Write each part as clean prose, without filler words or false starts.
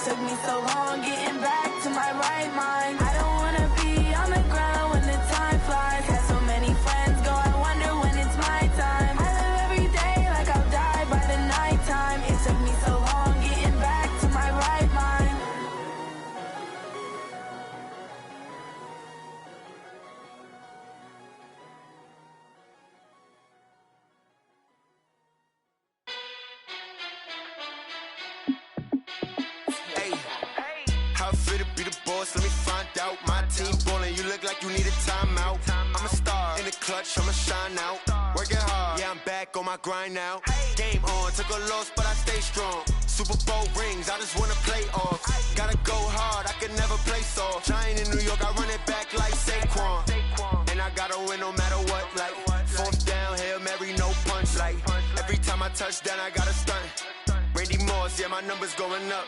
took me so long getting back to my right mind. I don't wanna be on the ground when the time flies. Had so many friends go, I wonder when it's my time. I live every day like I'll die by the nighttime. It took me so long getting back to my right mind. How fit to be the boss? Let me find out. My team ballin', you look like you need a timeout. I'm a star in the clutch, I'ma shine out. Working hard, yeah, I'm back on my grind now. Game on, took a loss, but I stay strong. Super Bowl rings, I just wanna play off. Gotta go hard, I could never play soft. Giant in New York, I run it back like Saquon. And I gotta win no matter what, like fourth down, Hail Mary, no punch. Like every time I touch down, I gotta stunt. Randy Moss, yeah, my numbers going up.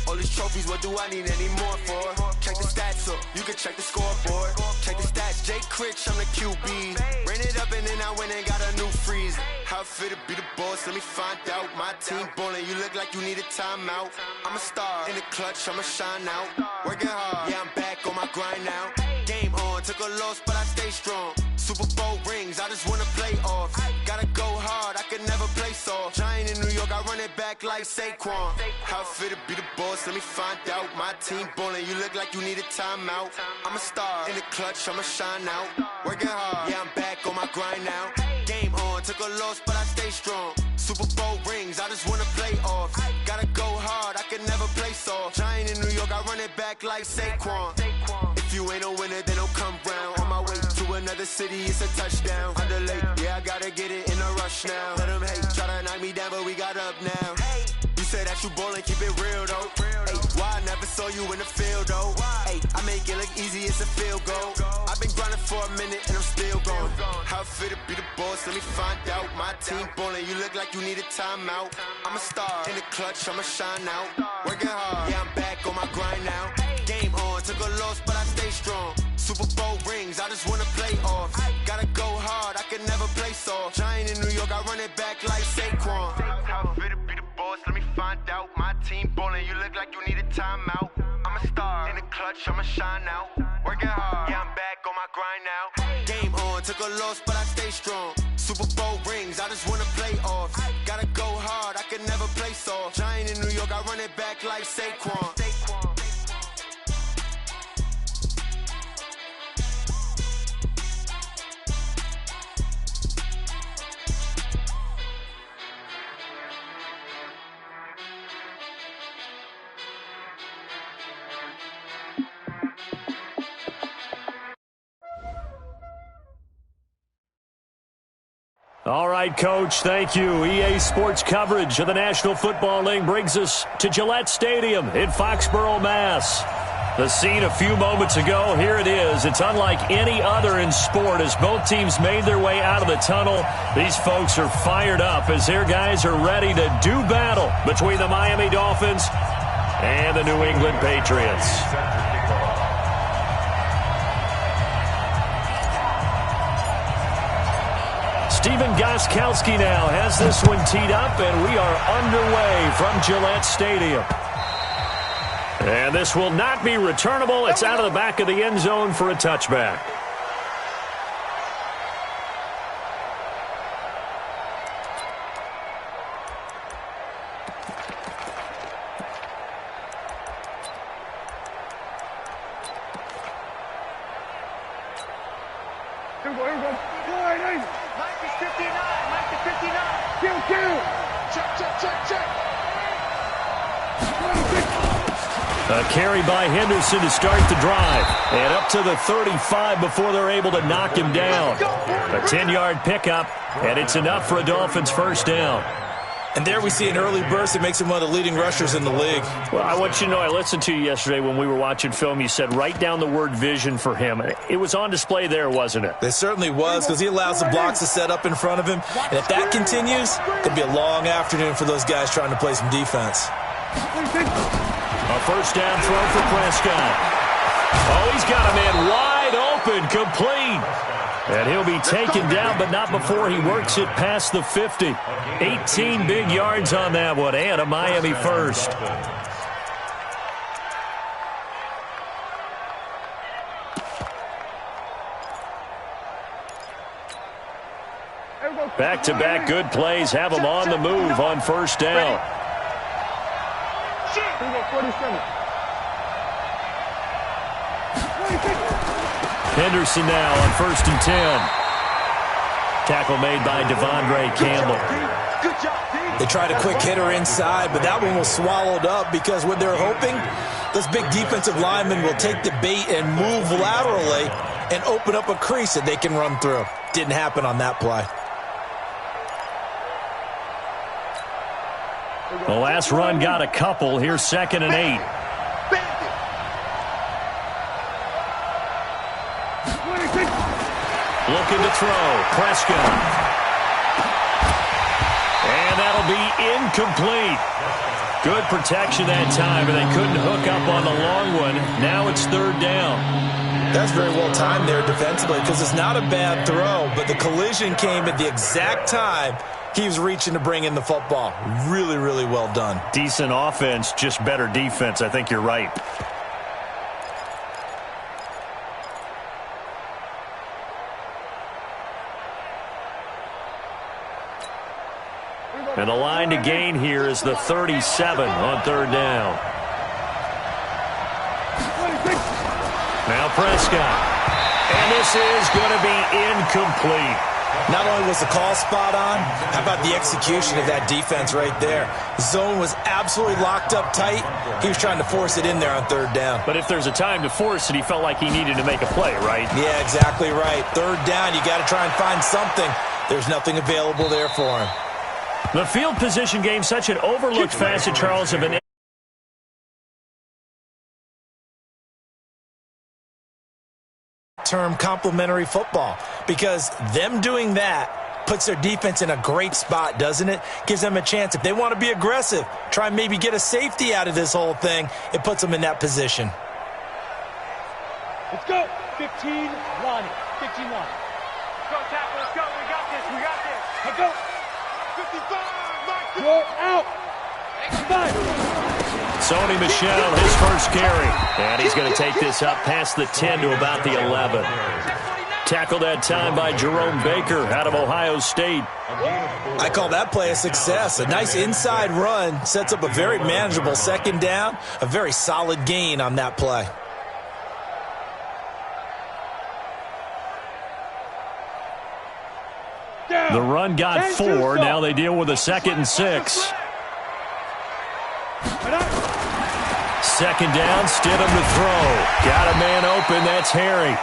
All these trophies, what do I need any more for? Check the stats up, you can check the scoreboard. Check the stats, Jake Critch, I'm the QB. Ran it up and then I went and got a new freeze. How fit to be the boss, let me find out. My team ballin', you look like you need a timeout. I'm a star in the clutch, I'ma shine out. Working hard, yeah, I'm back on my grind now. Game on, took a loss, but I stay strong. Super Bowl rings, I just wanna play off. Gotta go hard, I could never play soft. Giant in New York, I run it back like Saquon. How fit to be the boss, let me find out. My team ballin', you look like you need a timeout. I'm a star in the clutch, I'ma shine out. Working hard, yeah, I'm back on my grind now. Game on, took a loss, but I stay strong. Super Bowl rings, I just wanna play off. Gotta go hard, I could never play soft. Giant in New York, I run it back like Saquon. If you ain't a winner, then don't come round. On my way to another city, it's a touchdown. Underlay, yeah, I gotta get it in a rush now. Let them hate, try to knock me down, but we got up now. You say that you ballin', keep it real though. Hey, why I never saw you in the field though? Hey, I make it look easy, it's a field goal. I've been grinding for a minute and I'm still going. How fit to be the boss, let me find out. My team ballin', you look like you need a timeout. I'm a star in the clutch, I'ma shine out. Working hard, yeah, I'm back on my grind now. Game on, took a loss, but I stay strong. Super Bowl rings, I just wanna play off. Gotta go hard, I could never play soft. Giant in New York, I run it back like Saquon. How fit to be the boss, let me find out. My team ballin', you look like you need a timeout. I'm a star in the clutch, I'ma shine out. Working hard, yeah, I'm back on my grind now. Game on, took a loss, but I stay strong. Super Bowl rings, I just wanna play off. Gotta go hard, I could never play soft. Giant in New York, I run it back like Saquon. All right, Coach, thank you. EA Sports coverage of the National Football League brings us to Gillette Stadium in Foxborough, Mass. The scene a few moments ago, here it is. It's unlike any other in sport as both teams made their way out of the tunnel. These folks are fired up as their guys are ready to do battle between the Miami Dolphins and the New England Patriots. Stephen Gostkowski now has this one teed up, and we are underway from Gillette Stadium. And this will not be returnable. It's out of the back of the end zone for a touchback. A carry by Henderson to start the drive. And up to the 35 before they're able to knock him down. A 10-yard pickup, and it's enough for a Dolphins first down. And there we see an early burst that makes him one of the leading rushers in the league. Well, I want you to know, I listened to you yesterday when we were watching film. You said write down the word vision for him. It was on display there, wasn't it? It certainly was, because he allows the blocks to set up in front of him. And if that continues, it could be a long afternoon for those guys trying to play some defense. A first down throw for Prescott. Oh, he's got a man wide open, complete. And he'll be taken down, but not before he works it past the 50. 18 big yards on that one, and a Miami first. Back-to-back good plays have them on the move on first down. Henderson now on 1st and 10. Tackle made by Devondre Campbell. They tried a quick hitter inside, but that one was swallowed up because what they're hoping, those big defensive linemen will take the bait and move laterally and open up a crease that they can run through. Didn't happen on that play. The last run got a couple. Here's 2nd and 8. Looking to throw. Prescott. And that'll be incomplete. Good protection that time, and they couldn't hook up on the long one. Now it's 3rd down. That's very well timed there defensively because it's not a bad throw, but the collision came at the exact time he was reaching to bring in the football. Really, really well done. Decent offense, just better defense. I think you're right. And the line to gain here is the 37 on 3rd down. Now Prescott. And this is going to be incomplete. Not only was the call spot on, how about the execution of that defense right there? Zone was absolutely locked up tight. He was trying to force it in there on 3rd down. But if there's a time to force it, he felt like he needed to make a play, right? Yeah, exactly right. 3rd down, you got to try and find something. There's nothing available there for him. The field position game, such an overlooked facet, Charles, of an term complementary football, because them doing that puts their defense in a great spot, doesn't it? Gives them a chance. If they want to be aggressive, try and maybe get a safety out of this whole thing, it puts them in that position. Let's go. 15, Lonnie. 15, Lonnie. Go, tackle. Let's go. We got this. We got this. Let's go. 55. Go out. 5. Sony Michel, his first carry. And he's going to take this up past the 10 to about the 11. Tackled that time by Jerome Baker out of Ohio State. I call that play a success. A nice inside run sets up a very manageable 2nd down. A very solid gain on that play. The run got 4. Now they deal with a 2nd and 6. 2nd down, Stidham to throw. Got a man open, that's Harry.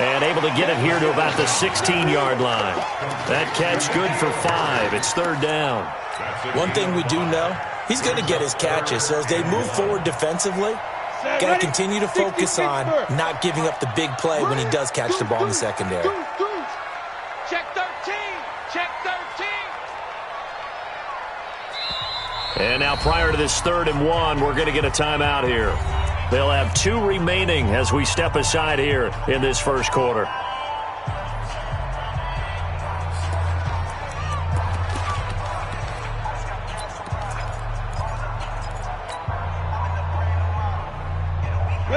And able to get it here to about the 16-yard line. That catch good for 5. It's 3rd down. One thing we do know, he's going to get his catches. So as they move forward defensively, got to continue to focus on not giving up the big play when he does catch the ball in the secondary. Check 13. Check 13. And now prior to this 3rd and 1, we're going to get a timeout here. They'll have 2 remaining as we step aside here in this first quarter.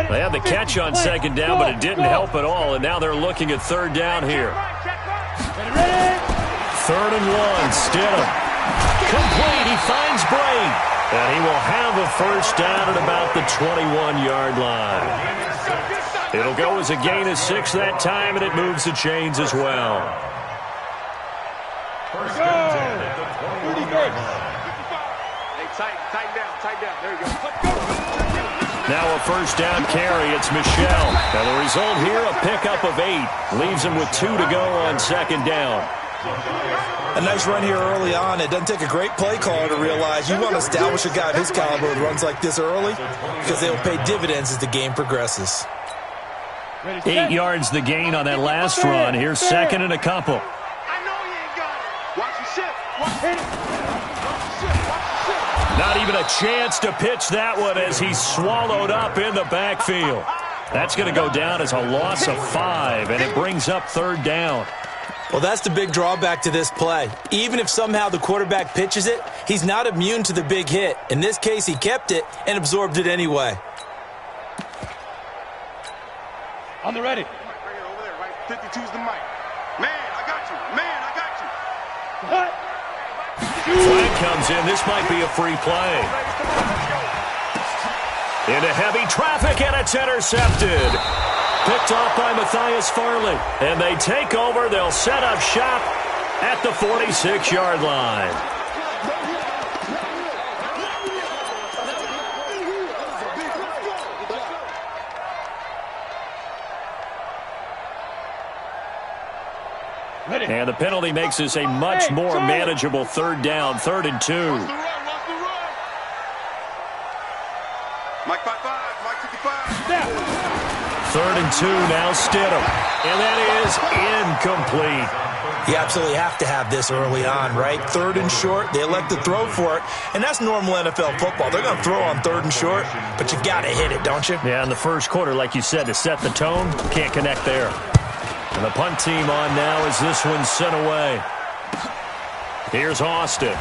They had the catch on 2nd down, but it didn't help at all, and now they're looking at 3rd down here. 3rd and 1, Stidham. Complete, he finds Brain. And he will have a first down at about the 21-yard line. It'll go as a gain of 6 that time, and it moves the chains as well. First down at the 20. Hey, tighten down. There you go. Now a first down carry. It's Michel. And the result here, a pickup of 8. Leaves him with 2 to go on 2nd down. A nice run here early on. It doesn't take a great play caller to realize you want to establish a guy of his caliber with runs like this early because they will pay dividends as the game progresses. 8 yards the gain on that last run. Here's 2nd and a couple. I know you ain't got it. Watch your shit. Watch your shit. Not even a chance to pitch that one as he's swallowed up in the backfield. That's going to go down as a loss of 5, and it brings up 3rd down. Well, that's the big drawback to this play. Even if somehow the quarterback pitches it, he's not immune to the big hit. In this case, he kept it and absorbed it anyway. On the ready. Right here, over there, right? 52's the mic. Man, I got you. Man, I got you. Flag comes in. This might be a free play. Into heavy traffic, and it's intercepted. Picked off by Matthias Farley. And they take over. They'll set up shop at the 46-yard line. And the penalty makes this a much more manageable third down, 3rd and 2. Mike 55, Mike 55. 3rd and 2 now, Stidham. And that is incomplete. You absolutely have to have this early on, right? 3rd and short, they elect to throw for it, and that's normal NFL football. They're going to throw on 3rd and short, but you've got to hit it, don't you? Yeah, in the first quarter, like you said, to set the tone, can't connect there. And the punt team on now as this one's sent away. Here's Austin.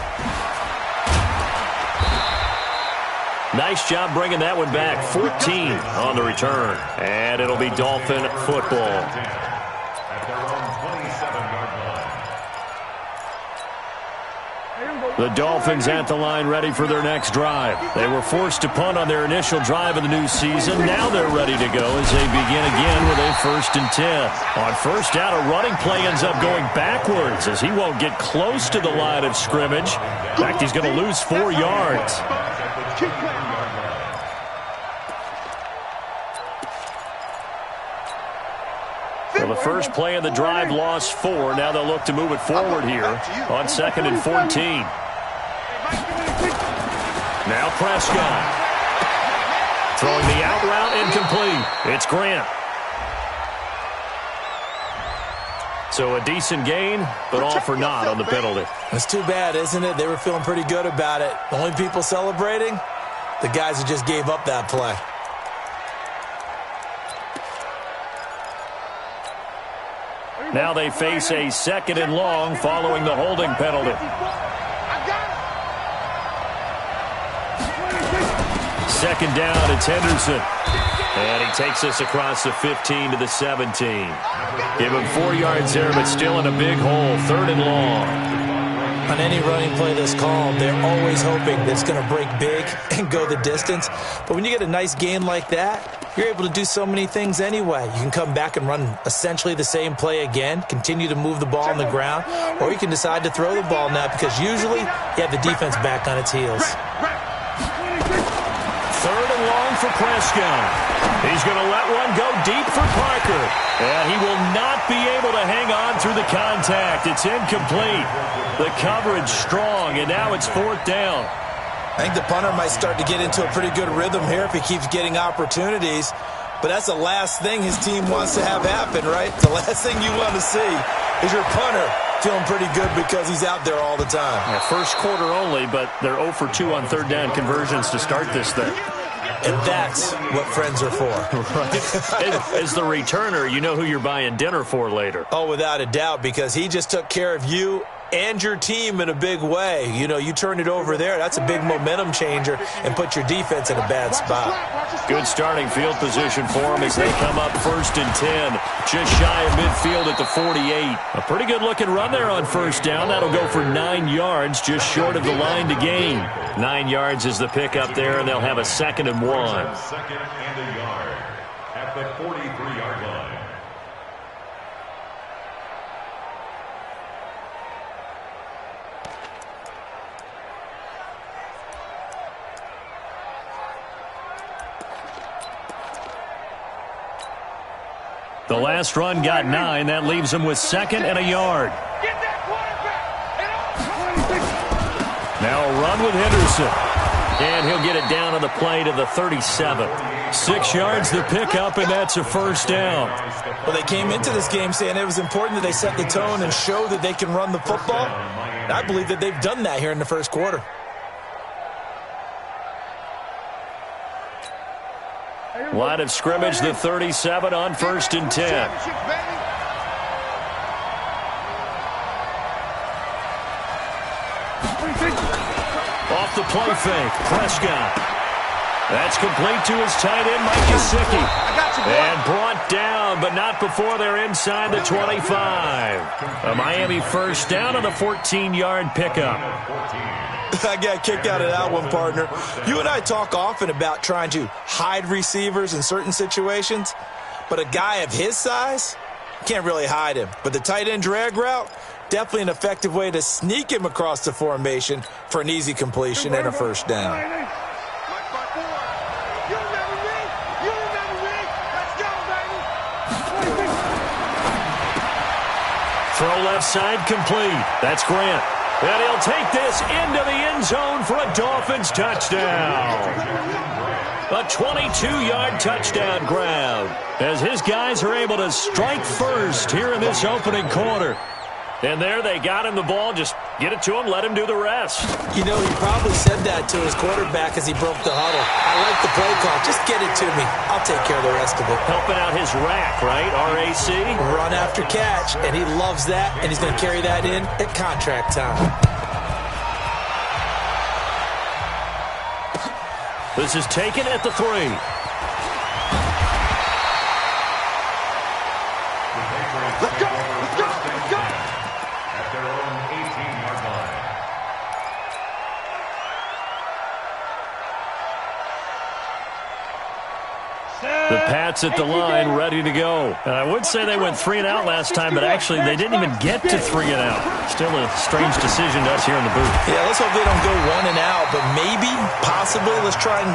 Nice job bringing that one back. 14 on the return. And it'll be Dolphin football. The Dolphins at the line ready for their next drive. They were forced to punt on their initial drive of the new season. Now they're ready to go as they begin again with a 1st and 10. On first down, a running play ends up going backwards as he won't get close to the line of scrimmage. In fact, he's going to lose 4 yards. Well, the first play of the drive lost 4. Now they'll look to move it forward here on 2nd and 14. Now Prescott. Throwing the out route incomplete. It's Grant. So a decent gain, but all for naught on the penalty. It's too bad, isn't it? They were feeling pretty good about it. The only people celebrating, the guys who just gave up that play. Now they face a 2nd and long following the holding penalty. 2nd down, it's Henderson. And he takes us across the 15 to the 17. Give him 4 yards there, but still in a big hole. 3rd and long. On any running play that's called, they're always hoping that it's going to break big and go the distance. But when you get a nice gain like that, you're able to do so many things anyway. You can come back and run essentially the same play again, continue to move the ball on the ground, or you can decide to throw the ball now because usually you have the defense back on its heels. 3rd and long for Prescott. He's going to let one go deep for Parker. And he will not be able to hang on through the contact. It's incomplete. The coverage strong, and now it's 4th down. I think the punter might start to get into a pretty good rhythm here if he keeps getting opportunities. But that's the last thing his team wants to have happen, right? The last thing you want to see is your punter feeling pretty good because he's out there all the time. Yeah, first quarter only, but they're 0 for 2 on 3rd down conversions to start this thing. And that's what friends are for. Right. As the returner, you know who you're buying dinner for later. Oh, without a doubt, because he just took care of you and your team in a big way. You know, you turn it over there, that's a big momentum changer and put your defense in a bad spot. Good starting field position for them as they come up 1st and 10. Just shy of midfield at the 48. A pretty good looking run there on 1st down. That'll go for 9 yards, just short of the line to gain. 9 yards is the pick up there, and they'll have a 2nd and 1. 2nd and a yard at the 43-yard line. The last run got 9. That leaves him with 2nd and a yard. Now a run with Henderson. And he'll get it down on the play to the 37. 6 yards the pickup, and that's a 1st down. Well, they came into this game saying it was important that they set the tone and show that they can run the football. And I believe that they've done that here in the first quarter. Line of scrimmage, the 37 on 1st and 10. Off the play fake, Prescott. That's complete to his tight end, Mike Gesicki. And brought down, but not before they're inside the 25. A Miami first down on the 14-yard pickup. I got kicked out of that one, partner. You and I talk often about trying to hide receivers in certain situations, but a guy of his size, can't really hide him. But the tight end drag route, definitely an effective way to sneak him across the formation for an easy completion and a first down. Throw left side complete. That's Grant. And he'll take this into the end zone for a Dolphins touchdown. A 22-yard touchdown grab as his guys are able to strike first here in this opening quarter. And there they got him the ball. Just get it to him, let him do the rest. You know, he probably said that to his quarterback as he broke the huddle. I like the play call. Just get it to me. I'll take care of the rest of it. Helping out his rack, right? RAC? Run after catch, and he loves that, and he's going to carry that in at contract time. This is taken at the 3. Let's go! Let's go! Let's go! At their own 18-yard line. The Pats at the line, ready to go. And I would say they went 3 and out last time, but actually they didn't even get to 3 and out. Still a strange decision to us here in the booth. Yeah, let's hope they don't go 1 and out, but maybe, possibly, let's try and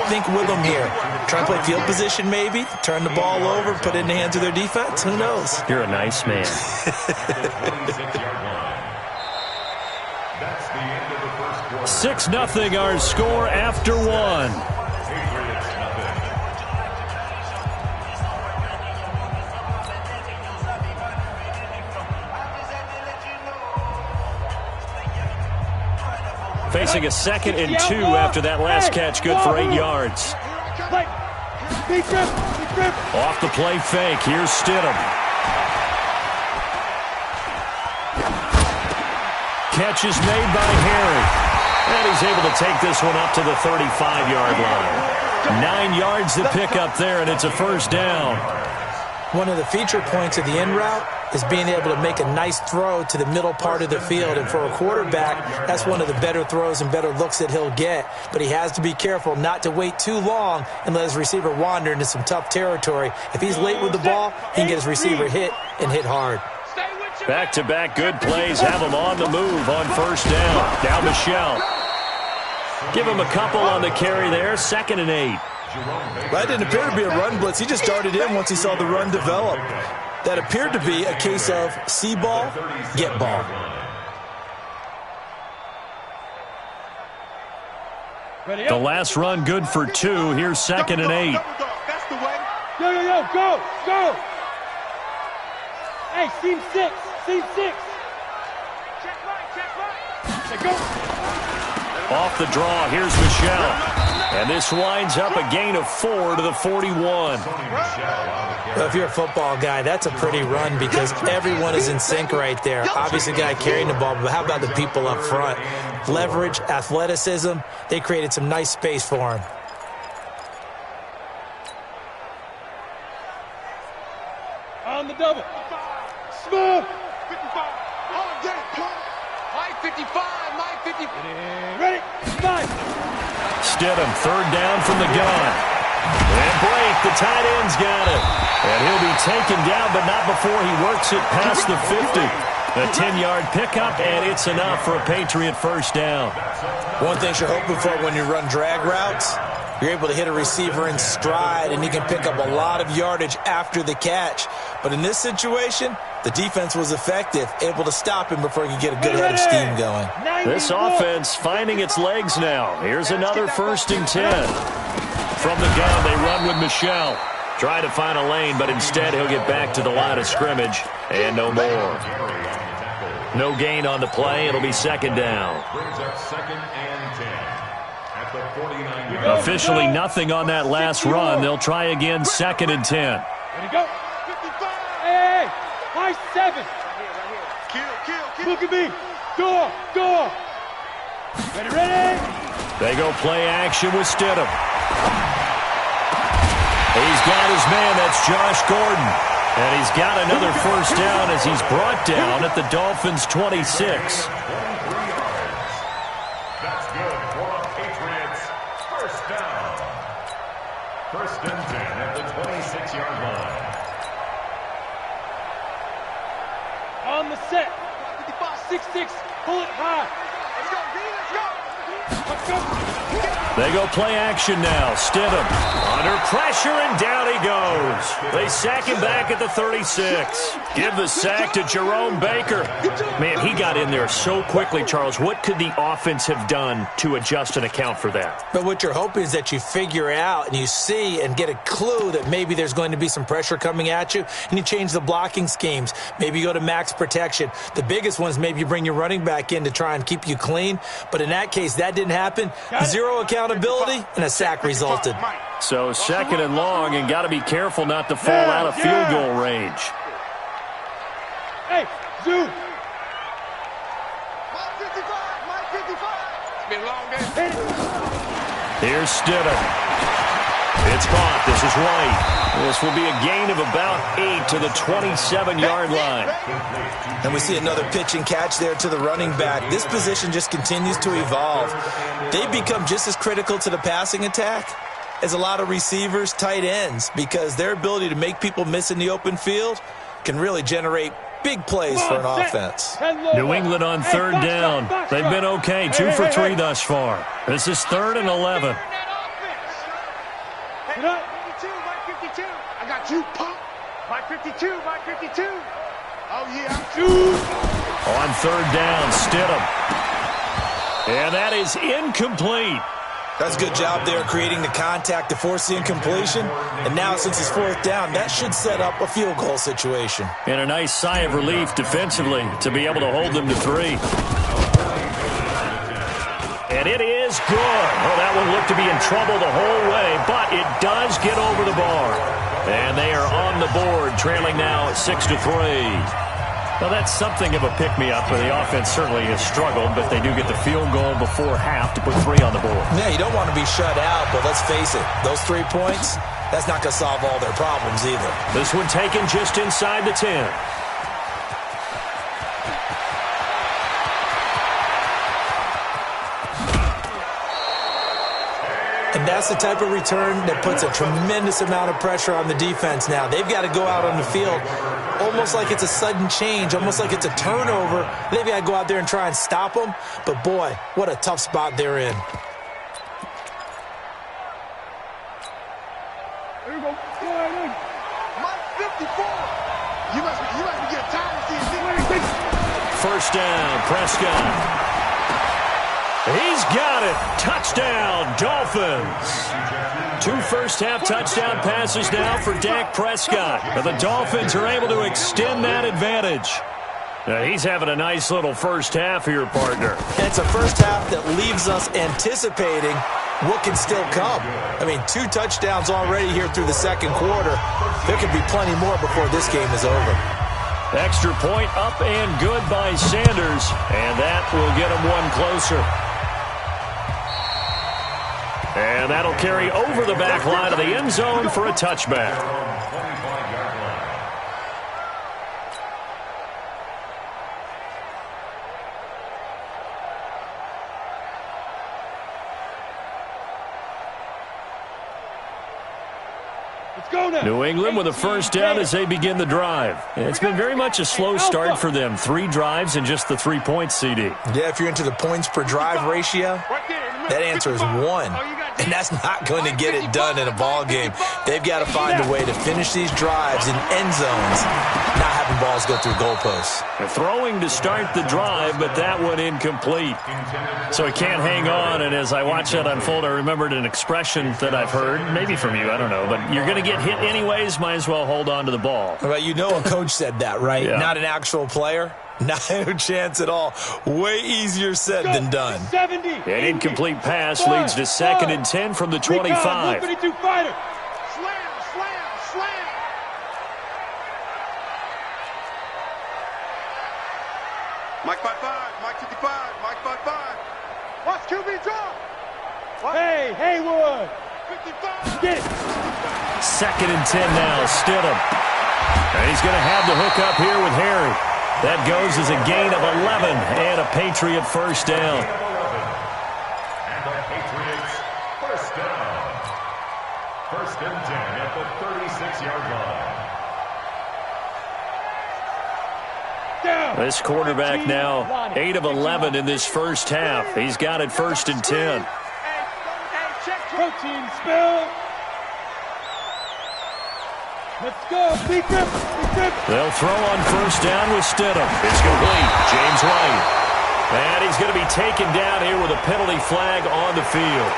think with them here. Try and play field position maybe, turn the ball over, put it in the hands of their defense. Who knows? You're a nice man. That's the end of the first quarter. 6-0 our score after 1. Patriots nothing. Facing a 2nd and 2 after that last catch, good for 8 yards. Off the play fake, here's Stidham. Catch is made by Harry. And he's able to take this one up to the 35-yard line. 9 yards to pick up there, and it's a first down. One of the feature points of the in route is being able to make a nice throw to the middle part of the field. And for a quarterback, that's one of the better throws and better looks that he'll get. But he has to be careful not to wait too long and let his receiver wander into some tough territory. If he's late with the ball, he can get his receiver hit and hit hard. Back-to-back good plays have him on the move on first down. Now Michelle. Give him a couple on the carry there. 2nd and 8. That didn't appear to be a run blitz. He just darted in once he saw the run develop. That appeared to be a case of see ball, get ball. The last run good for 2. Here's 2nd and 8. That's the way. Yo, go, go. Hey, seam 6. Seam 6. Check right. Go. Off the draw, here's Michelle. And this winds up a gain of 4 to the 41. Well, if you're a football guy, that's a pretty run because everyone is in sync right there. Obviously, the guy carrying the ball, but how about the people up front? Leverage, athleticism, they created some nice space for him. On the double. Smooth. 55. On deck, pump. Mike 55. Mike 55. Ready. 5. Stidham, 3rd down from the gun. And Blake, the tight end's got it. And he'll be taken down, but not before he works it past the 50. A 10-yard pickup, and it's enough for a Patriot first down. One thing you're hoping for when you run drag routes, you're able to hit a receiver in stride, and he can pick up a lot of yardage after the catch. But in this situation, the defense was effective, able to stop him before he could get a good head of steam going. This offense finding its legs now. Here's another 1st and 10. From the gun, they run with Michelle. Try to find a lane, but instead he'll get back to the line of scrimmage. And no more. No gain on the play. It'll be 2nd down. Brings up 2nd and 10. At the 49-yard. Officially nothing on that last run. They'll try again, 2nd and 10. Ready, go. 55. Hey. High 7. Kill. Look at me. Go. Ready. They go play action with Stidham. He's got his man. That's Josh Gordon. And he's got another first down as he's brought down at the Dolphins' 26. That's good for the Patriots. First down. First and 10 at the 26-yard line. On the set. 6-6. Pull it high. Let's go. They go play action now. Stidham under pressure, and down he goes. They sack him back at the 36. Give the sack to Jerome Baker. Man, he got in there so quickly, Charles. What could the offense have done to adjust and account for that? But what you're hoping is that you figure out and you see and get a clue that maybe there's going to be some pressure coming at you, and you change the blocking schemes. Maybe you go to max protection. The biggest one is maybe you bring your running back in to try and keep you clean. But in that case, that didn't happen. Zero accountability, and a sack resulted. So second and long, and got to be careful not to fall out of field goal range. Hey, Zoo. Here's Stidham. It's caught. This is White. This will be a gain of about 8 to the 27-yard line. And we see another pitch and catch there to the running back. This position just continues to evolve. They become just as critical to the passing attack as a lot of receivers, tight ends, because their ability to make people miss in the open field can really generate big plays for an offense. New England on third down. They've been okay, 2 for 3 thus far. This is 3rd and 11. Hey, 52, Mike 52. I got you, punk. Mike 52, Mike 52. Oh, yeah, I'm you. On third down, Stidham. And that is incomplete. That's a good job there creating the contact to force the incompletion. And now since it's 4th down, that should set up a field goal situation. And a nice sigh of relief defensively to be able to hold them to 3. And it is good. Oh, that one looked to be in trouble the whole way, but it does get over the bar. And they are on the board, trailing now 6-3. Well, that's something of a pick-me-up, where the offense certainly has struggled, but they do get the field goal before half to put 3 on the board. Yeah, you don't want to be shut out, but let's face it, those 3 points, that's not going to solve all their problems either. This one taken just inside the 10. And that's the type of return that puts a tremendous amount of pressure on the defense now. They've got to go out on the field almost like it's a sudden change, almost like it's a turnover. They've got to go out there and try and stop them. But, boy, what a tough spot they're in. There you go. Mike 54. You must be getting tired of seeing this. First down, Prescott. He's got it. Touchdown, Dolphins. 2 first-half touchdown passes now for Dak Prescott. And the Dolphins are able to extend that advantage. Now, he's having a nice little first half here, partner. And it's a first half that leaves us anticipating what can still come. I mean, 2 touchdowns already here through the second quarter. There could be plenty more before this game is over. Extra point up and good by Sanders. And that will get him 1 closer. And that'll carry over the back line of the end zone for a touchback. New England with a first down as they begin the drive. It's been very much a slow start for them. 3 drives and just the 3 points, CD. Yeah, if you're into the points per drive ratio, that answer is 1. And that's not going to get it done in a ball game. They've got to find a way to finish these drives in end zones, not having balls go through goalposts. They're throwing to start the drive, but that one incomplete. So he can't hang on, and as I watch that unfold, I remembered an expression that I've heard, maybe from you, I don't know, but you're going to get hit anyways, might as well hold on to the ball. Well, you know a coach said that, right? Yeah. Not an actual player. Not a chance at all. Way easier said than done. An incomplete pass leads to 2nd and 10 from the 25. Slam, slam, slam. Mike 5-5, Mike 55, Mike 5-5. Watch QB drop. Hey, Haywood. 55. Get it. 2nd and 10 now. Stidham. And he's going to have the hook up here with Harry. That goes as a gain of 11 and a Patriot first down. And the Patriots first down. 1st and 10 at the 36-yard line. This quarterback now 8 of 11 in this first half. He's got it 1st and 10. Protein spill. Let's go. Beat them. They'll throw on 1st down with Stidham. It's complete. James White. And he's going to be taken down here with a penalty flag on the field.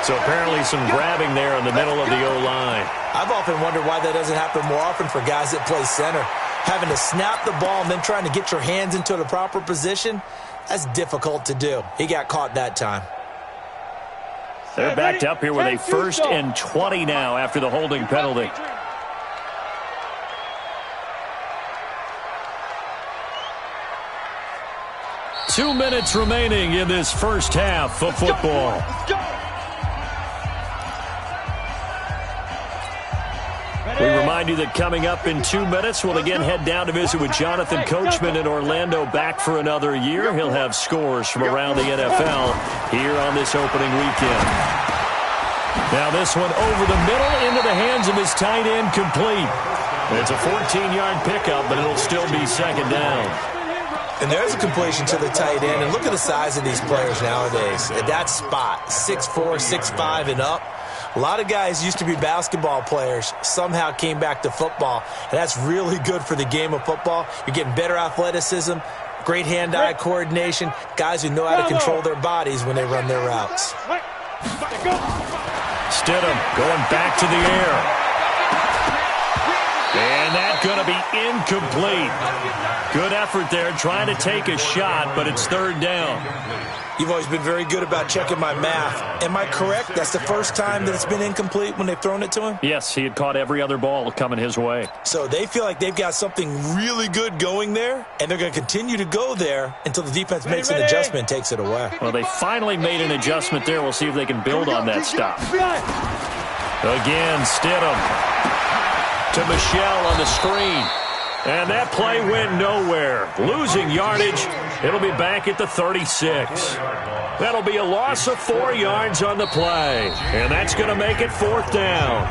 So apparently some grabbing there in the middle of the O-line. I've often wondered why that doesn't happen more often for guys that play center. Having to snap the ball and then trying to get your hands into the proper position, that's difficult to do. He got caught that time. They're backed up here with a 1st and 20 now after the holding penalty. Two minutes remaining in this first half of football. We remind you that coming up in 2 minutes, we'll again head down to visit with Jonathan Coachman in Orlando, back for another year. He'll have scores from around the NFL here on this opening weekend. Now this one over the middle into the hands of his tight end, complete. It's a 14-yard pickup, but it'll still be 2nd down. And there's a completion to the tight end. And look at the size of these players nowadays. At that spot, 6'4", 6'5", and up. A lot of guys used to be basketball players, somehow came back to football, and that's really good for the game of football. You're getting better athleticism, great hand-eye coordination, guys who know how to control their bodies when they run their routes. Stidham going back to the air. And that's going to be incomplete. Good effort there, trying to take a shot, but it's 3rd down. You've always been very good about checking my math. Am I correct? That's the first time that it's been incomplete when they've thrown it to him? Yes, he had caught every other ball coming his way. So they feel like they've got something really good going there, and they're going to continue to go there until the defense makes an adjustment and takes it away. Well, they finally made an adjustment there. We'll see if they can build on that stop. Again, Stidham to Michelle on the screen. And that play went nowhere. Losing yardage. It'll be back at the 36. That'll be a loss of 4 yards on the play. And that's going to make it 4th down.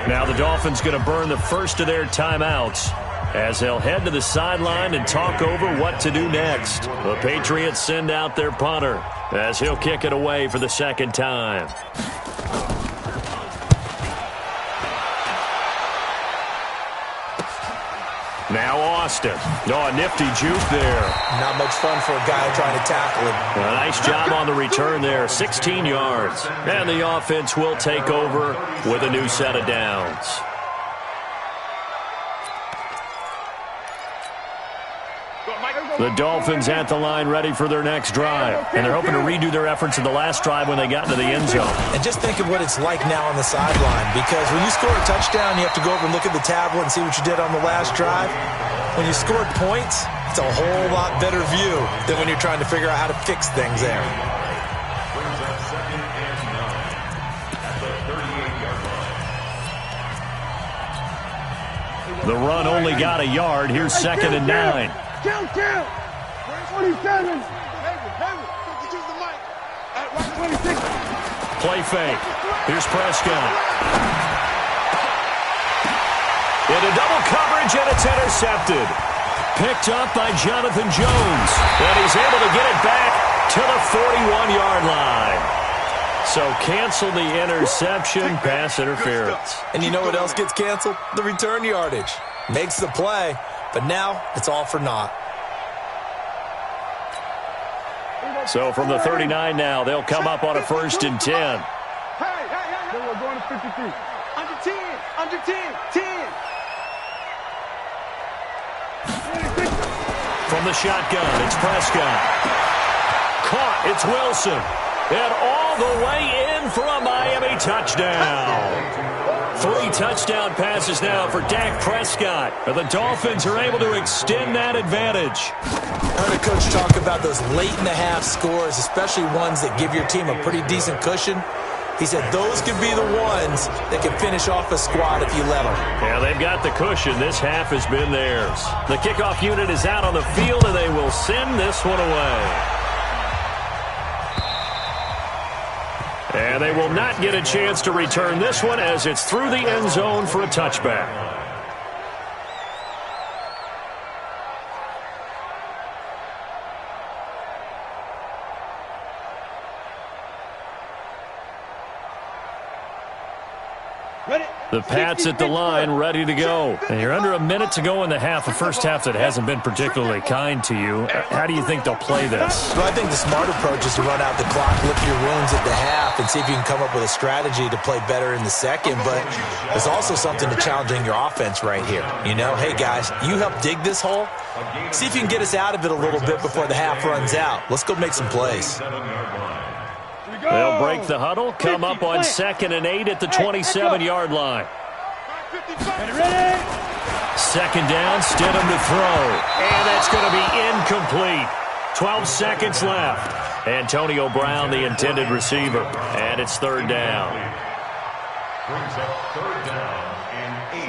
Now the Dolphins going to burn the first of their timeouts as they'll head to the sideline and talk over what to do next. The Patriots send out their punter as he'll kick it away for the 2nd time. Now Austin. Oh, a nifty juke there. Not much fun for a guy trying to tackle him. A nice job on the return there. 16 yards. And the offense will take over with a new set of downs. The Dolphins at the line ready for their next drive. And they're hoping to redo their efforts in the last drive when they got into the end zone. And just think of what it's like now on the sideline, because when you score a touchdown, you have to go over and look at the tablet and see what you did on the last drive. When you scored points, it's a whole lot better view than when you're trying to figure out how to fix things there. Brings up 2nd and 9 at the 38-yard line. The run only got a yard. Here's 2nd and 9. Count. 27. Play fake. Here's Prescott. Into double coverage, and it's intercepted. Picked up by Jonathan Jones. And he's able to get it back to the 41-yard line. So cancel the interception, pass interference. And you know what else gets canceled? The return yardage. Makes the play, but now it's all for naught. So from the 39 now, they'll come up on a 1st and 10. Then we're going to 53. Under 10. From the shotgun, it's Prescott. Caught, it's Wilson. And all the way in for a Miami touchdown. 3 touchdown passes now for Dak Prescott. And the Dolphins are able to extend that advantage. I heard a coach talk about those late-in-the-half scores, especially ones that give your team a pretty decent cushion. He said those could be the ones that can finish off a squad if you let them. Yeah, they've got the cushion. This half has been theirs. The kickoff unit is out on the field, and they will send this one away. And they will not get a chance to return this one as it's through the end zone for a touchback. The Pats at the line, ready to go. And you're under a minute to go in the half, a first half that hasn't been particularly kind to you. How do you think they'll play this? Well, I think the smart approach is to run out the clock, lick your wounds at the half, and see if you can come up with a strategy to play better in the second. But there's also something to challenging your offense right here. You know, hey, guys, you help dig this hole. See if you can get us out of it a little bit before the half runs out. Let's go make some plays. They'll break the huddle, come up on 2nd and 8 at the 27-yard line. Second down, Stidham to throw. And that's going to be incomplete. 12 seconds left. Antonio Brown, the intended receiver. And it's third down.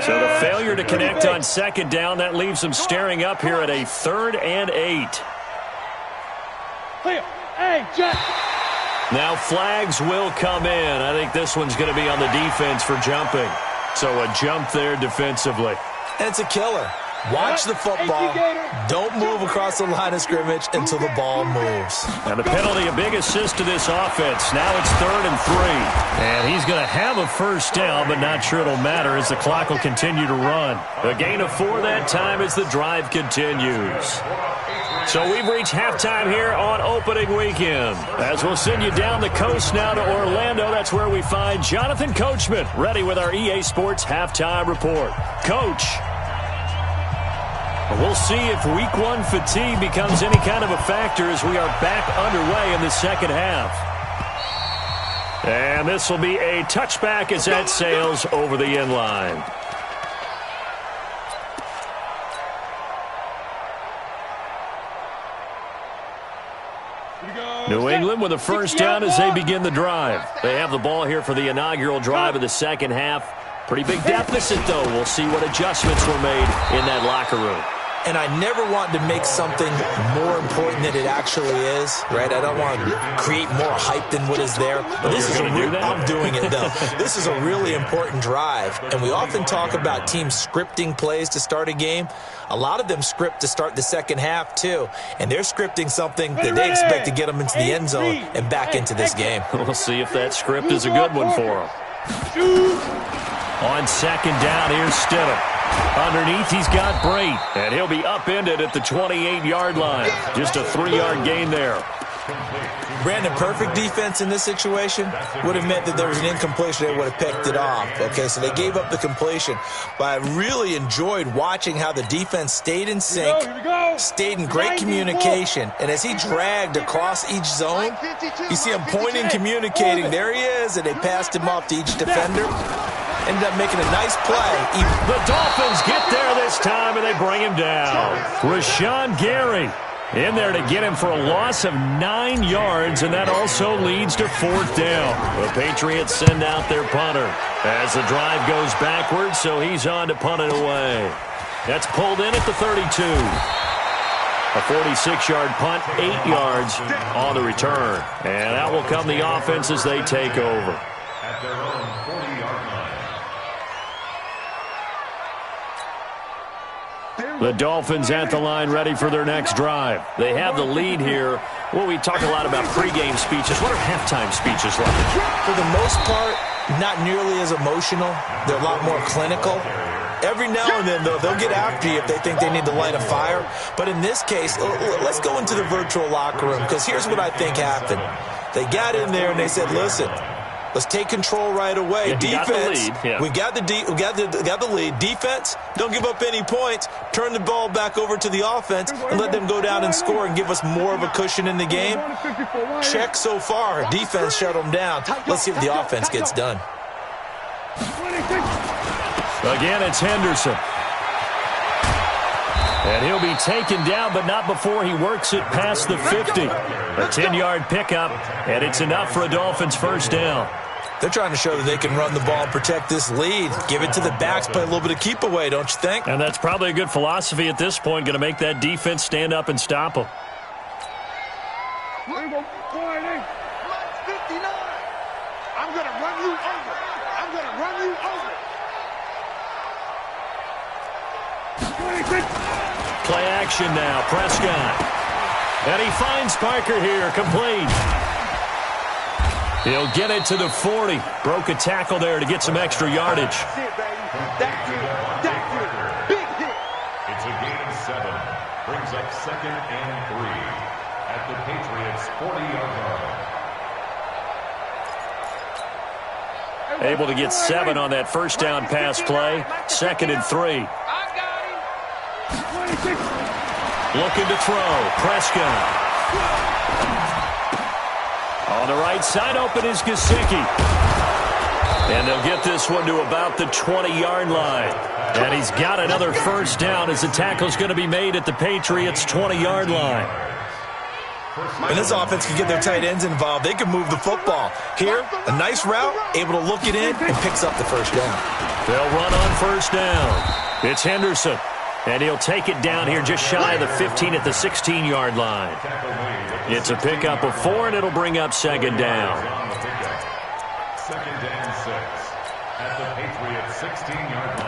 So the failure to connect on second down, that leaves them staring up here at a 3rd and 8. Hey, Jack. Now flags will come in. I think this one's going to be on the defense for jumping. So a jump there defensively. And it's a killer. Watch the football. Don't move across the line of scrimmage until the ball moves. And the penalty, a big assist to this offense. Now it's 3rd and 3. And he's going to have a first down, but not sure it'll matter as the clock will continue to run. A gain of 4 that time as the drive continues. So we've reached halftime here on opening weekend. As we'll send you down the coast now to Orlando, that's where we find Jonathan Coachman ready with our EA Sports halftime report. Coach, we'll see if week 1 fatigue becomes any kind of a factor as we are back underway in the second half. And this will be a touchback as that sails over the end line. New England with a first down as they begin the drive. They have the ball here for the inaugural drive of the second half. Pretty big deficit, though. We'll see what adjustments were made in that locker room. And I never want to make something more important than it actually is, right? I don't want to create more hype than what is there. But this is I'm doing it, though. This is a really important drive. And we often talk about teams scripting plays to start a game. A lot of them script to start the second half, too. And they're scripting something that they expect to get them into the end zone and back into this game. We'll see if that script is a good one for them. On second down, here's Stidham. Underneath, he's got Brate, and he'll be upended at the 28-yard line. Just a 3-yard gain there. Brandon, perfect defense in this situation would have meant that there was an incompletion. They would have picked it off. Okay, so they gave up the completion. But I really enjoyed watching how the defense stayed in sync, stayed in great communication. And as he dragged across each zone, you see him pointing, communicating. There he is, and they passed him off to each defender. Ended up making a nice play. The Dolphins get there this time, and they bring him down. Rashawn Gary in there to get him for a loss of 9 yards, and that also leads to 4th down. The Patriots send out their punter as the drive goes backwards, so he's on to punt it away. That's pulled in at the 32. A 46-yard punt, 8 yards on the return. And out will come the offense as they take over. At their own 40-yard line. The Dolphins at the line ready for their next drive. They have the lead here. Well, we talk a lot about pregame speeches. What are halftime speeches like? For the most part, not nearly as emotional. They're a lot more clinical. Every now and then, though, they'll get after you if they think they need to light a fire. But in this case, let's go into the virtual locker room, because here's what I think happened. They got in there and they said, listen, let's take control right away. Defense, we got the lead. Defense, don't give up any points. Turn the ball back over to the offense and let them go down and score and give us more of a cushion in the game. Check so far. Defense shut them down. Let's see if the offense gets done. Again, it's Henderson. And he'll be taken down, but not before he works it past the 50. A 10-yard pickup, and it's enough for a Dolphins first down. They're trying to show that they can run the ball and protect this lead. Give it to the backs, play a little bit of keep away, don't you think? And that's probably a good philosophy at this point, going to make that defense stand up and stop them. Here we go. 40. 59. I'm going to run you over. I'm going to run you over. 26. Play action now. Prescott. And he finds Parker here. Complete. He'll get it to the 40. Broke a tackle there to get some extra yardage. That's it, baby. That's it. That's it. Big hit. It's a gain of 7. Brings up 2nd and 3 at the Patriots' 40-yard line. Able to get 7 on that first down pass play. 2nd and 3. I got him. 26. Looking to throw. Prescott. On the right side, open is Gesicki. And they'll get this one to about the 20-yard line. And he's got another first down as the tackle's going to be made at the Patriots' 20-yard line. And this offense can get their tight ends involved. They can move the football. Here, a nice route, able to look it in, and picks up the first down. They'll run on first down. It's Henderson. And he'll take it down here just shy of the 15 at the 16-yard line. It's a pickup of 4, and it'll bring up 2nd down. 2nd and 6 at the Patriots' 16-yard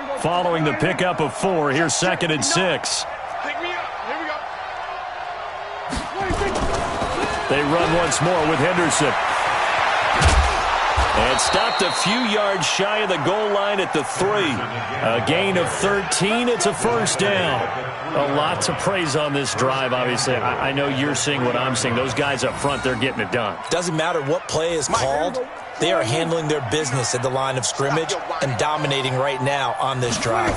line. Following the pickup of 4, here's 2nd and 6. Pick me up. Here we go. 26. They run once more with Henderson. And stopped a few yards shy of the goal line at the 3. A gain of 13. It's a first down. A lot to praise on this drive, obviously. I know you're seeing what I'm seeing. Those guys up front, they're getting it done. Doesn't matter what play is called. They are handling their business at the line of scrimmage and dominating right now on this drive.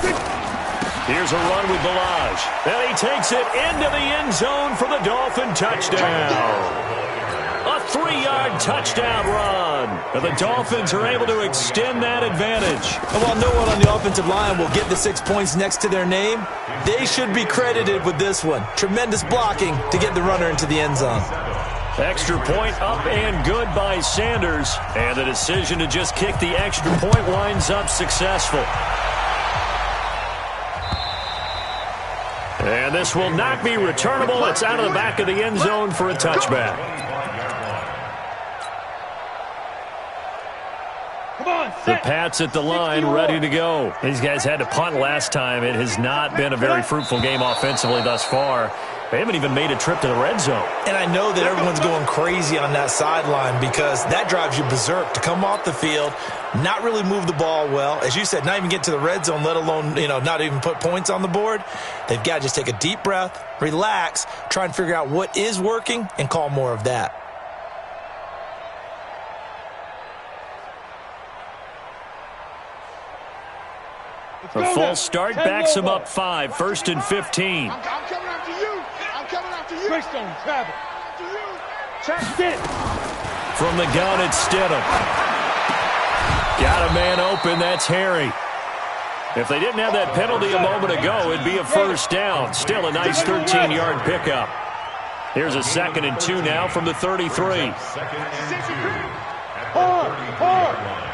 Here's a run with Balaj. And he takes it into the end zone for the Dolphin touchdown. A 3-yard touchdown run. And the Dolphins are able to extend that advantage. And while no one on the offensive line will get the 6 points next to their name, they should be credited with this one. Tremendous blocking to get the runner into the end zone. Extra point up and good by Sanders. And the decision to just kick the extra point winds up successful. And this will not be returnable. It's out of the back of the end zone for a touchback. The Pats at the line, ready to go. These guys had to punt last time. It has not been a very fruitful game offensively thus far. They haven't even made a trip to the red zone. And I know that everyone's going crazy on that sideline because that drives you berserk to come off the field, not really move the ball well. As you said, not even get to the red zone, let alone, not even put points on the board. They've got to just take a deep breath, relax, try and figure out what is working, and call more of that. A false start backs him up 5, 1st and 15. I'm coming after you. I'm coming after you. Greystone, travel. Check it. From the gun, it's Stidham. Got a man open. That's Harry. If they didn't have that penalty a moment ago, it'd be a first down. Still a nice 13-yard pickup. Here's a 2nd and 2 now from the 33. 2nd and 2 at the 33-yard line.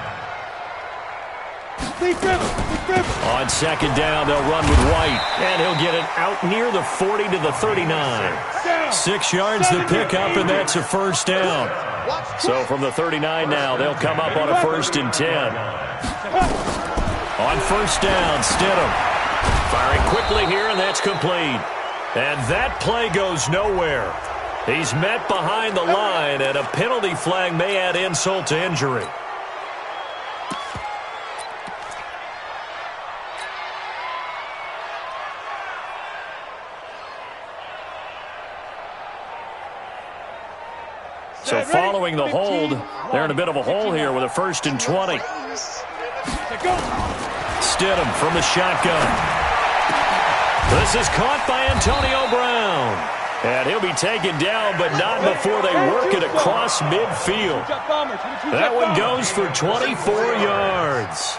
On 2nd down, they'll run with White, and he'll get it out near the 40 to the 39. 6 yards the pickup, and that's a first down. So from the 39 now, they'll come up on a 1st and 10. On first down, Stidham firing quickly here, and that's complete. And that play goes nowhere. He's met behind the line, and a penalty flag may add insult to injury. So following the hold, they're in a bit of a hole here with a 1st and 20. Stidham from the shotgun. This is caught by Antonio Brown. And he'll be taken down, but not before they work it across midfield. That one goes for 24 yards.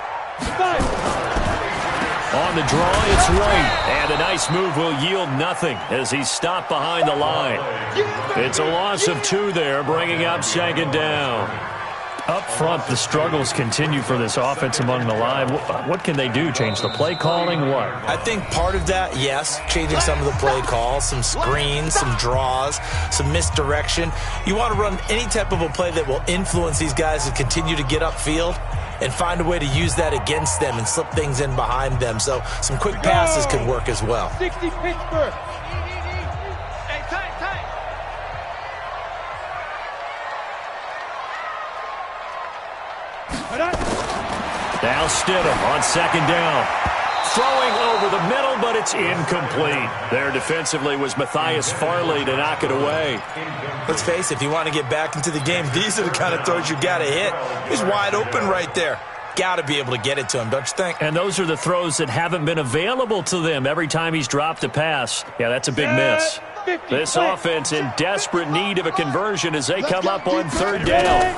On the draw, it's White. And a nice move will yield nothing as he's stopped behind the line. It's a loss of 2 there, bringing up second down. Up front, the struggles continue for this offense among the line. What can they do? Change the play calling? What? I think part of that, yes, changing some of the play calls, some screens, some draws, some misdirection. You want to run any type of a play that will influence these guys to continue to get upfield and find a way to use that against them and slip things in behind them. So some quick passes could work as well. 60 Pittsburgh. Now Stidham on second down. Throwing over the middle, but it's incomplete. There defensively was Matthias Farley to knock it away. Let's face it, if you want to get back into the game, these are the kind of throws you got to hit. He's wide open right there. Got to be able to get it to him, don't you think? And those are the throws that haven't been available to them every time he's dropped a pass. Yeah, that's a big miss. This offense in desperate need of a conversion as they come up on third down.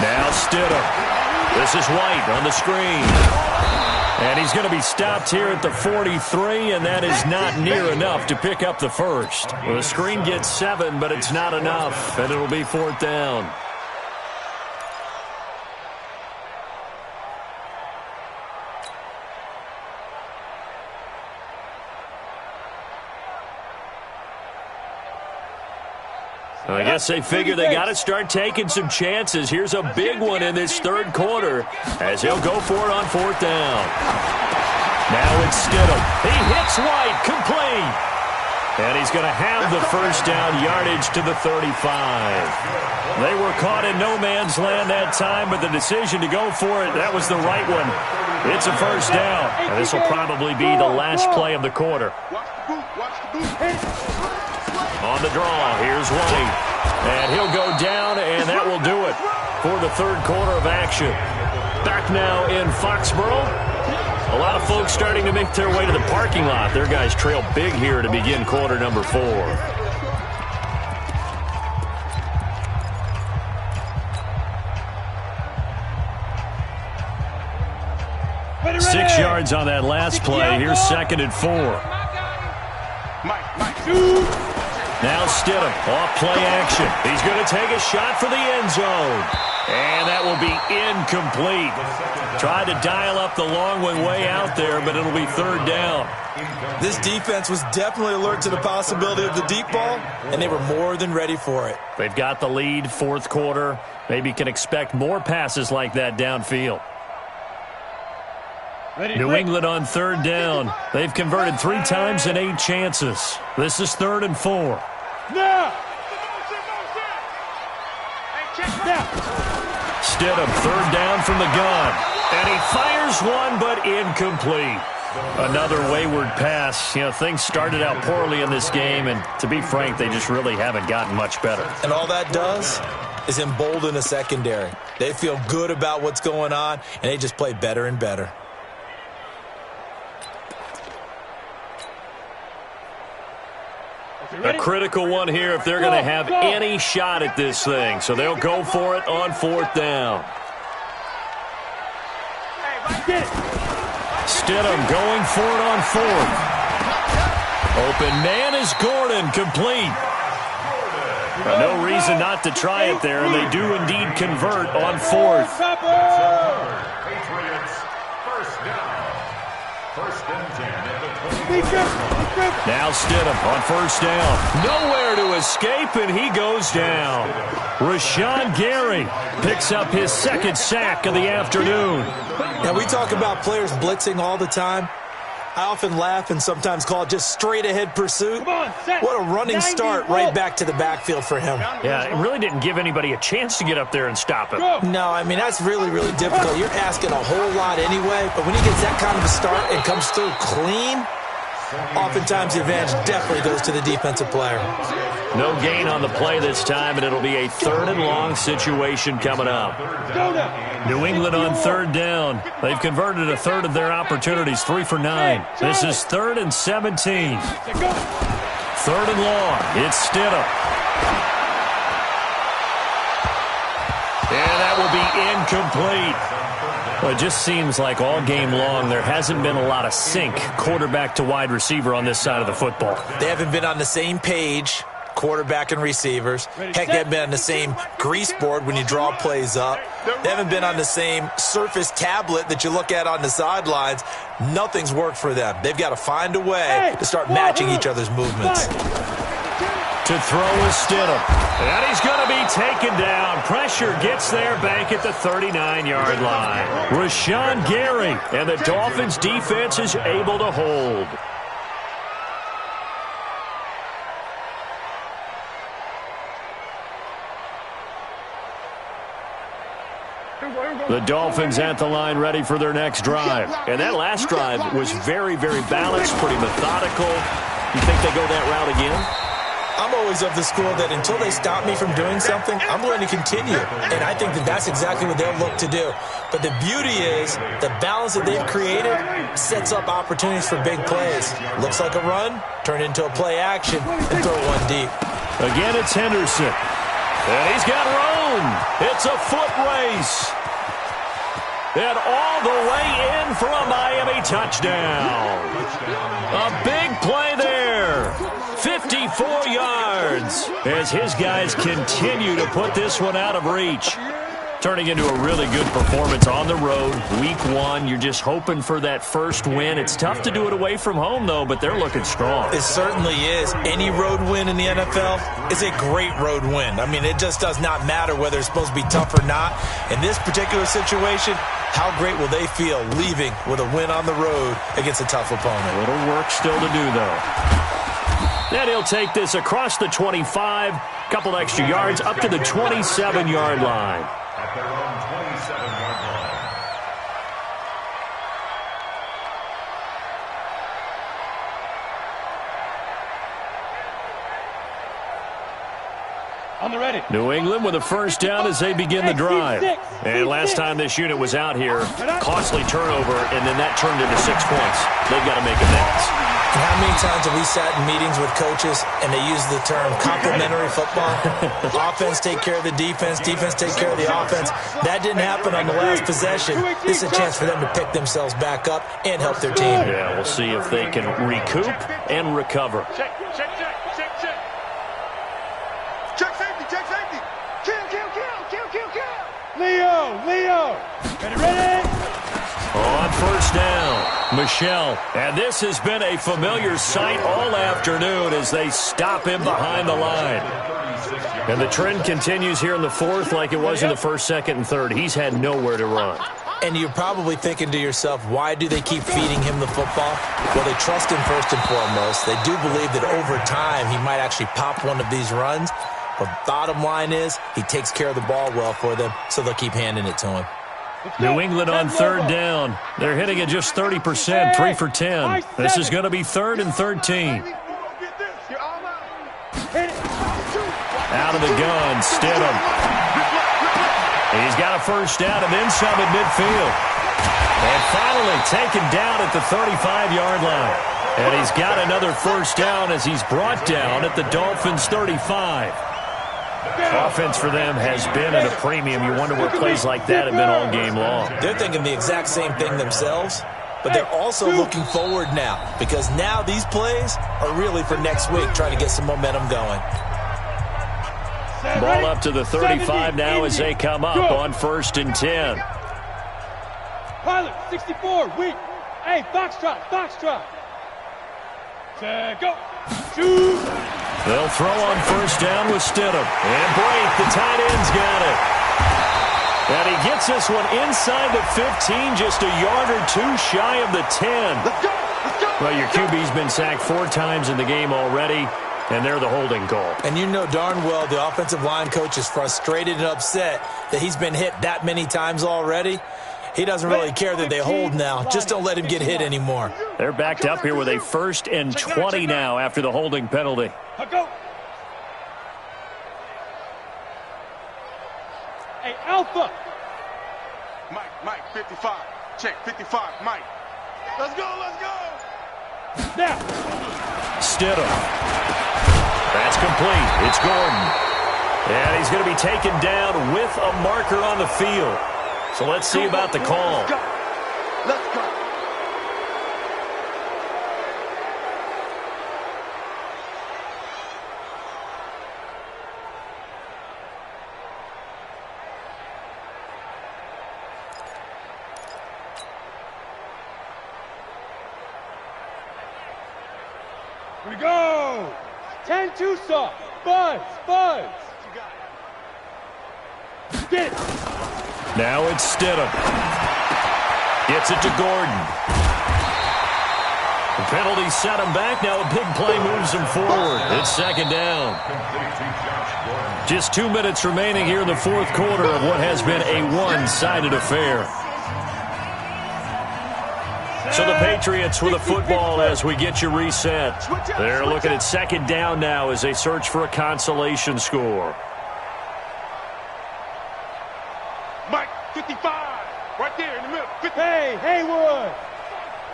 Now Stidham. This is White on the screen. And he's going to be stopped here at the 43, and that is not near enough to pick up the first. Well, the screen gets 7, but it's not enough, and it'll be fourth down. I guess they figure they got to start taking some chances. Here's a big one in this third quarter as he'll go for it on fourth down. Now it's Stidham. He hits White, complete. And he's going to have the first down yardage to the 35. They were caught in no man's land that time, but the decision to go for it, that was the right one. It's a first down, and this will probably be the last play of the quarter. On the draw, here's White. And he'll go down, and that will do it for the third quarter of action. Back now in Foxborough. A lot of folks starting to make their way to the parking lot. Their guys trail big here to begin quarter number 4. Ready. 6 yards on that last play. Here's second and 4. Now Stidham, off play action. He's going to take a shot for the end zone. And that will be incomplete. Tried to dial up the long one way out there, but it'll be third down. This defense was definitely alert to the possibility of the deep ball, and they were more than ready for it. They've got the lead, fourth quarter. Maybe can expect more passes like that downfield. New England on third down. They've converted 3 times in 8 chances. This is third and 4. Stidham, third down from the gun. And he fires one, but incomplete. Another wayward pass. You know, things started out poorly in this game, and to be frank, they just really haven't gotten much better. And all that does is embolden a secondary. They feel good about what's going on, and they just play better and better. A critical one here if they're going to have any shot at this thing. So they'll go for it on fourth down. Stidham going for it on fourth. Open man is Gordon, complete. No reason not to try it there, and they do indeed convert on fourth. Patriots, first down. First and 10 at the 20. Now Stidham on first down. Nowhere to escape, and he goes down. Rashawn Gary picks up his second sack of the afternoon. Now, we talk about players blitzing all the time. I often laugh and sometimes call it just straight-ahead pursuit. What a running start right back to the backfield for him. Yeah, it really didn't give anybody a chance to get up there and stop him. No, I mean, that's really, really difficult. You're asking a whole lot anyway, but when he gets that kind of a start and comes through clean, oftentimes the advantage definitely goes to the defensive player. No gain on the play this time, and it'll be a third and long situation coming up. New England on third down. They've converted a third of their opportunities, 3 for 9. This is third and 17. Third and long. It's Stidham. And that will be incomplete. Well, it just seems like all game long there hasn't been a lot of sync quarterback to wide receiver on this side of the football. They haven't been on the same page, quarterback and receivers. Heck, they haven't been on the same grease board when you draw plays up. They haven't been on the same Surface tablet that you look at on the sidelines. Nothing's worked for them. They've got to find a way to start matching each other's movements. To throw is Stidham. And he's going to be taken down. Pressure gets there back at the 39-yard line. Rashawn Gary, and the Dolphins defense is able to hold. The Dolphins at the line ready for their next drive. And that last drive was very, very balanced, pretty methodical. You think they go that route again? I'm always of the school that until they stop me from doing something, I'm going to continue. And I think that that's exactly what they'll look to do. But the beauty is the balance that they've created sets up opportunities for big plays. Looks like a run, turn into a play action, and throw one deep. Again, it's Henderson. And he's got room. It's a foot race. And all the way in for a Miami touchdown. A big play there. 54 yards as his guys continue to put this one out of reach. Turning into a really good performance on the road. Week 1, you're just hoping for that first win. It's tough to do it away from home, though, but they're looking strong. It certainly is. Any road win in the NFL is a great road win. I mean, it just does not matter whether it's supposed to be tough or not. In this particular situation, how great will they feel leaving with a win on the road against a tough opponent? A little work still to do, though. And he'll take this across the 25, couple extra yards, up to the 27-yard line. At their own 27-yard line. On the ready. New England with a first down as they begin the drive. And last time this unit was out here, costly turnover, and then that turned into 6 points. They've got to make amends. And how many times have we sat in meetings with coaches and they use the term complementary football? Offense take care of the defense, defense take care of the offense. That didn't happen on the last possession. This is a chance for them to pick themselves back up and help their team. Yeah, we'll see if they can recoup and recover. Check safety. Kill. Leo. Ready? On first down, Michelle. And this has been a familiar sight all afternoon as they stop him behind the line. And the trend continues here in the fourth like it was in the first, second, and third. He's had nowhere to run. And you're probably thinking to yourself, why do they keep feeding him the football? Well, they trust him first and foremost. They do believe that over time he might actually pop one of these runs. But bottom line is he takes care of the ball well for them, so they'll keep handing it to him. New England on third down. They're hitting at just 30%, 3 for 10. This is going to be 3rd and 13. Out of the gun, Stidham. He's got a first down and then some at midfield. And finally taken down at the 35-yard line. And he's got another first down as he's brought down at the Dolphins' 35. Offense for them has been at a premium. You wonder where plays like that have been all game long. They're thinking the exact same thing themselves, but they're also looking forward now because now these plays are really for next week, trying to get some momentum going. Ball up to the 35 now as they come up on 1st and 10. Pilot, 64, weak. Hey, Foxtrot. Go. Shoot. They'll throw on first down with Stidham. And Brake, the tight end's got it. And he gets this one inside the 15, just a yard or two shy of the 10. Let's go. Well, your QB's been sacked 4 times in the game already, and they're the holding call. And you know darn well the offensive line coach is frustrated and upset that he's been hit that many times already. He doesn't really care that they hold now. Just don't let him get hit anymore. They're backed up here with a 1st and 20 now after the holding penalty. Go. Hey, Alpha. Mike, 55. Check, 55, Mike. Let's go. Now. Stidham. That's complete. It's Gordon. And he's going to be taken down with a marker on the field. So let's see about the call. Let's go. Let's go. Here we go. 10-2 soft. Buzz. Get it. Now it's Stidham. Gets it to Gordon. The penalty set him back. Now a big play moves him forward. It's second down. Just 2 minutes remaining here in the fourth quarter of what has been a one-sided affair. So the Patriots with a football as we get you reset. They're looking at second down now as they search for a consolation score. Mike, 55. Right there in the middle. 50. Hey, Haywood.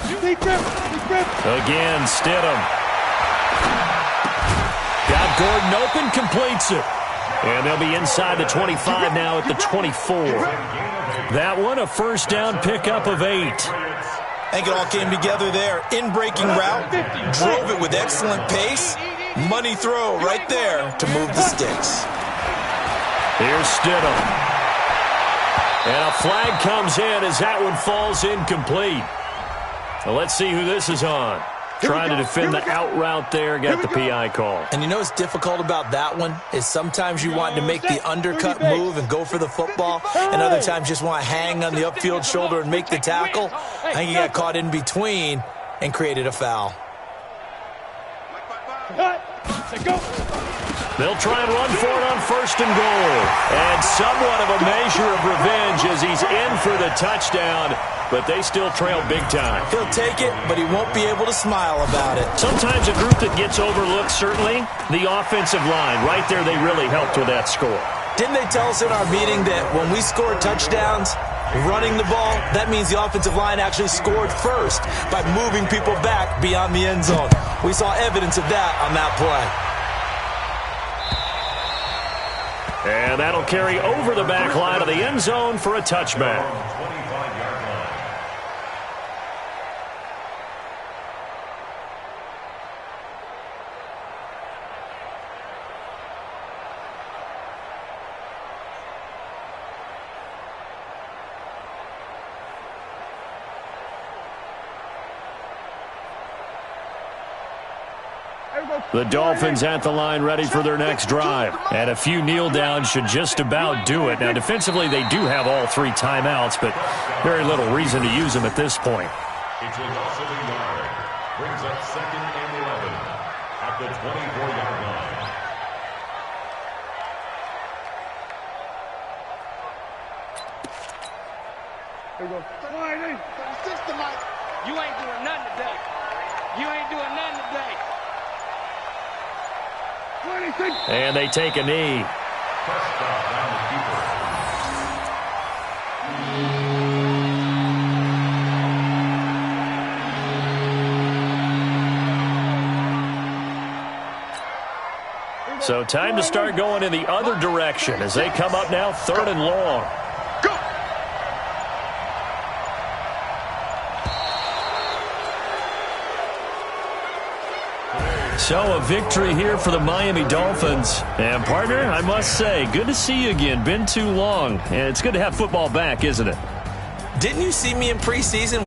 Deep rip. Again, Stidham. Got Gordon open, completes it. And they'll be inside the 25 now at the 24. That one, a first down pickup of 8. I think it all came together there. In-breaking route, drove it with excellent pace. Money throw right there to move the sticks. Here's Stidham. And a flag comes in as that one falls incomplete. Well, let's see who this is on. Trying to defend the out route there, got the PI call. And you know what's difficult about that one is sometimes you want to make the undercut move and go for the football, and other times just want to hang on the upfield shoulder and make the tackle. I think he got caught in between and created a foul. They'll try and run for it on first and goal. And somewhat of a measure of revenge as he's in for the touchdown, but they still trail big time. He'll take it, but he won't be able to smile about it. Sometimes a group that gets overlooked, certainly, the offensive line. Right there, they really helped with that score. Didn't they tell us in our meeting that when we score touchdowns, running the ball, that means the offensive line actually scored first by moving people back beyond the end zone? We saw evidence of that on that play. And that'll carry over the back line of the end zone for a touchback. The Dolphins at the line ready for their next drive. And a few kneel downs should just about do it. Now, defensively, they do have all 3 timeouts, but very little reason to use them at this point. It's a loss of a yard. Brings up second and 11 at the 24-yard line. Here we go. You ain't doing nothing today. You ain't doing nothing today. And they take a knee. So time to start going in the other direction as they come up now 3rd and long. So a victory here for the Miami Dolphins. And partner, I must say, good to see you again. Been too long. And it's good to have football back, isn't it? Didn't you see me in preseason?